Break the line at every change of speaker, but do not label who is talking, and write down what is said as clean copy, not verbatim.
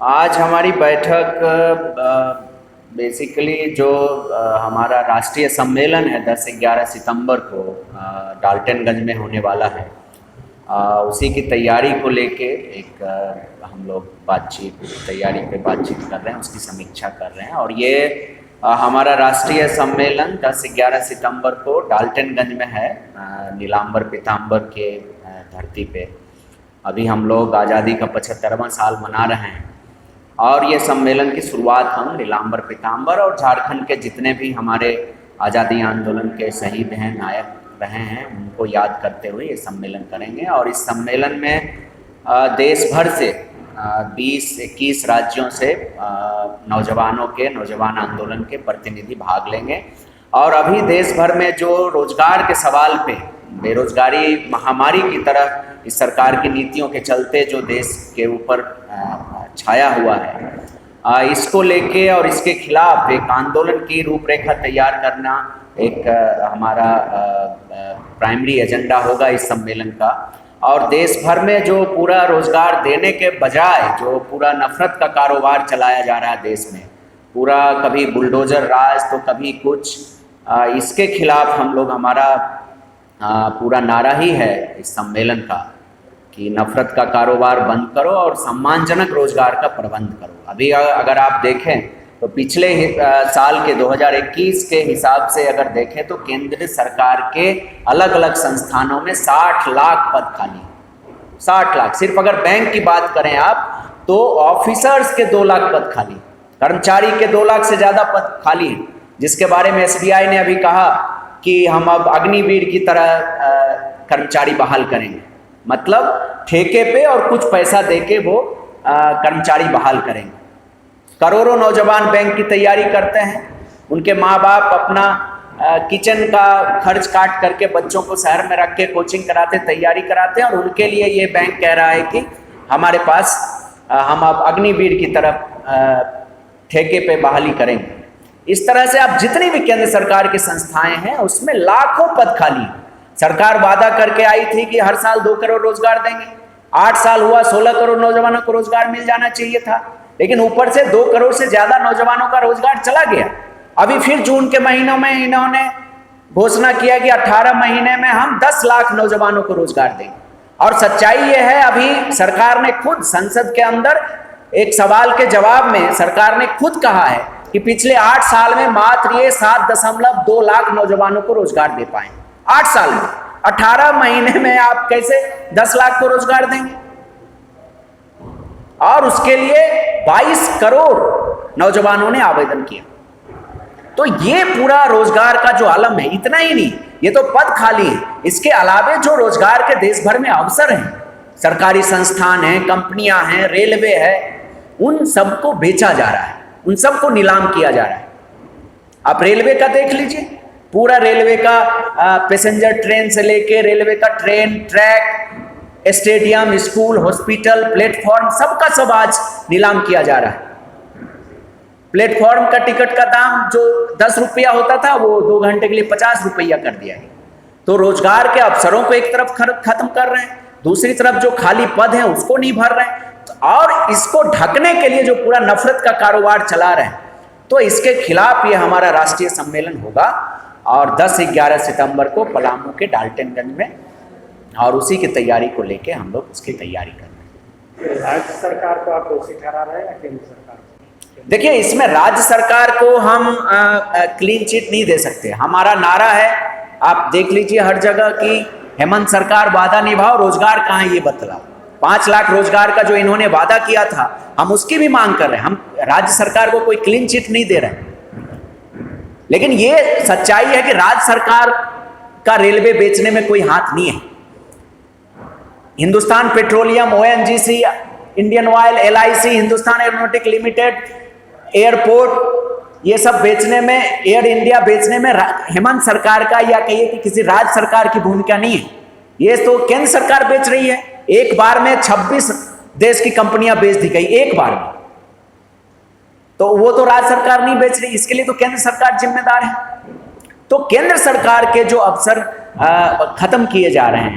आज हमारी बैठक बेसिकली जो हमारा राष्ट्रीय सम्मेलन है 10-11 सितंबर को डाल्टनगंज में होने वाला है, उसी की तैयारी को लेके एक हम लोग तैयारी पे बातचीत कर रहे हैं, उसकी समीक्षा कर रहे हैं। और ये हमारा राष्ट्रीय सम्मेलन 10-11 सितंबर को डाल्टनगंज में है, नीलांबर पीताम्बर के धरती पे। अभी हम लोग आज़ादी का 75वां साल मना रहे हैं और ये सम्मेलन की शुरुआत हम नीलांबर पीताम्बर और झारखंड के जितने भी हमारे आज़ादी आंदोलन के शहीद हैं, नायक रहे हैं, उनको याद करते हुए ये सम्मेलन करेंगे। और इस सम्मेलन में देश भर से 20-21 राज्यों से नौजवान आंदोलन के प्रतिनिधि भाग लेंगे। और अभी देश भर में जो रोजगार के सवाल पे, बेरोजगारी महामारी की तरह इस सरकार की नीतियों के चलते जो देश के ऊपर छाया हुआ है, इसको लेके और इसके खिलाफ एक आंदोलन की रूपरेखा तैयार करना एक हमारा प्राइमरी एजेंडा होगा इस सम्मेलन का। और देश भर में जो पूरा रोजगार देने के बजाय जो पूरा नफरत का कारोबार चलाया जा रहा है देश में, पूरा कभी बुलडोजर राज तो कभी कुछ, इसके खिलाफ हम लोग, हमारा पूरा नारा ही है इस सम्मेलन का कि नफरत का कारोबार बंद करो और सम्मानजनक रोजगार का प्रबंध करो। अभी अगर आप देखें तो पिछले साल के 2021 के हिसाब से अगर देखें तो केंद्र सरकार के अलग अलग संस्थानों में 60 लाख पद खाली हैं। 60 लाख। सिर्फ अगर बैंक की बात करें आप तो ऑफिसर्स के 2 लाख पद खाली, कर्मचारी के 2 लाख से ज़्यादा पद खाली हैं, जिसके बारे में SBI ने अभी कहा कि हम अब अग्निवीर की तरह कर्मचारी बहाल करेंगे। मतलब ठेके पे और कुछ पैसा देके वो कर्मचारी बहाल करेंगे। करोड़ों नौजवान बैंक की तैयारी करते हैं, उनके माँ बाप अपना किचन का खर्च काट करके बच्चों को शहर में रख के कोचिंग कराते, तैयारी कराते हैं, और उनके लिए ये बैंक कह रहा है कि हमारे पास हम अब अग्निवीर की तरफ ठेके पे बहाली करेंगे। इस तरह से आप जितनी भी केंद्र सरकार की संस्थाएं हैं उसमें लाखों पद खाली हैं। सरकार वादा करके आई थी कि हर साल 2 करोड़ रोजगार देंगे। 8 साल हुआ, 16 करोड़ नौजवानों को रोजगार मिल जाना चाहिए था, लेकिन ऊपर से 2 करोड़ से ज्यादा नौजवानों का रोजगार चला गया। अभी फिर जून के महीनों में इन्होंने घोषणा किया कि 18 महीने में हम 10 लाख नौजवानों को रोजगार देंगे। और सच्चाई यह है, अभी सरकार ने खुद संसद के अंदर एक सवाल के जवाब में सरकार ने खुद कहा है कि पिछले 8 साल में मात्र ये 7.2 लाख नौजवानों को रोजगार दे पाए। 8 साल में 18 महीने में आप कैसे 10 लाख को रोजगार देंगे? और उसके लिए 22 करोड़ नौजवानों ने आवेदन किया। तो ये पूरा रोजगार का जो आलम है, इतना ही नहीं, ये तो पद खाली है, इसके अलावे जो रोजगार के देश भर में अवसर हैं, सरकारी संस्थान हैं, कंपनियां हैं, रेलवे है, उन सबको बेचा जा रहा है, उन सबको नीलाम किया जा रहा है। आप रेलवे का देख लीजिए, पूरा रेलवे का पैसेंजर ट्रेन से लेके रेलवे का train, track, stadium, school, hospital, platform, सबका सब आज नीलाम किया जा रहा है। प्लेटफॉर्म का टिकट का दाम जो 10 रुपया होता था वो 2 घंटे के लिए 50 रुपया कर दिया है। तो रोजगार के अवसरों को एक तरफ खत्म कर रहे हैं, दूसरी तरफ जो खाली पद हैं उसको नहीं भर रहे हैं, और इसको ढकने के लिए जो पूरा नफरत का कारोबार चला रहे हैं। तो इसके खिलाफ ये हमारा राष्ट्रीय सम्मेलन होगा और 10-11 सितंबर को पलामू के डाल्टनगंज में, और उसी की तैयारी को लेके हम लोग उसकी तैयारी कर रहे हैं।
राज्य सरकार को आप दोषी ठहरा रहे हैं या केंद्र सरकार?
देखिए, इसमें राज्य सरकार को हम क्लीन चिट नहीं दे सकते। हमारा नारा है, आप देख लीजिए हर जगह की हेमंत सरकार वादा निभाओ, रोजगार कहाँ है ये बतलाओ। 5 लाख रोजगार का जो इन्होंने वादा किया था, हम उसकी भी मांग कर रहे हैं। हम राज्य सरकार को कोई क्लीन चिट नहीं दे रहे हैं, लेकिन ये सच्चाई है कि राज्य सरकार का रेलवे बेचने में कोई हाथ नहीं है। Hindustan petroleum, ONGC, Indian oil, LIC, Hindustan aeronautic limited, airport, ये सब बेचने में, एयर इंडिया बेचने में हेमंत सरकार का या कहिए कि किसी राज्य सरकार की भूमिका नहीं है। ये तो केंद्र सरकार बेच रही है। एक बार में 26 देश की कंपनियां बेच दी गई, एक बार में। तो वो तो राज्य सरकार नहीं बेच रही, इसके लिए तो केंद्र सरकार जिम्मेदार है। तो केंद्र सरकार के जो अवसर खत्म किए जा रहे हैं,